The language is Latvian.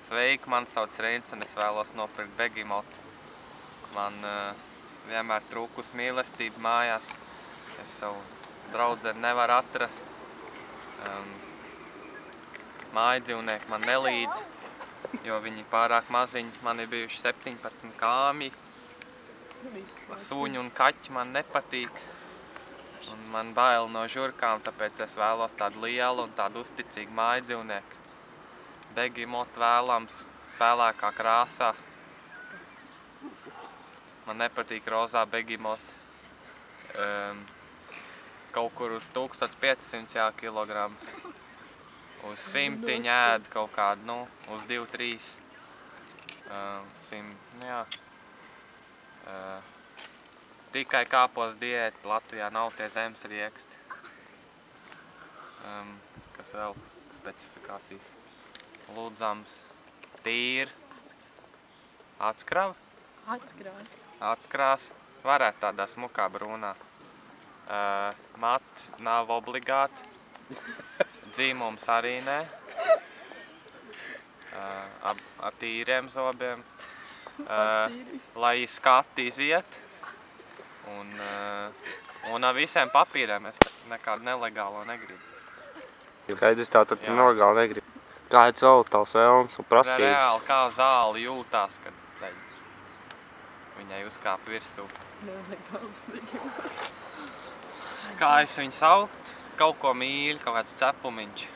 Sveiki, man sauc Reinis un es vēlos nopirkt begimotu. Man vienmēr trūkus mīlestība mājās. Es savu draudzeni nevaru atrast. Mājadzīvnieki man nelīdz, jo viņi pārāk maziņi. Man ir bijuši 17 kāmji. Suņi un kaķi man nepatīk. Un man bail no žurkām, tāpēc es vēlos tādu lielu un tādu uzticīgu mājadzīvnieku. Begimotu vēlams pelēkā krāsā. Man nepatīk rozā begimoti. Kaut kur uz 1500 kilogramu. Uz 100 ēd kaut kādu, uz 2-3. Tikai kāpos diēta, Latvijā nav tie zemes rieksti. Kas vēl? Specifikācijas. Lūdzams, tīri. Atskrava? Atskrās. Varētu tādā smukā brūnā. Mati nav obligāti. Dzīmums arī ne. Ar tīriem zobiem. Lai skati iziet. Un ar visiem papīriem es nekādu nelegālo negribu. Skaidrs, tā tad nelegāli negribu. Kāds vēl tavs vēlms un prasības? Reāli kā zāle jūtās, kad viņai uzkāp virsū. Kā es viņu saukt? Kaut ko mīļu, kaut kāds cepumiņš.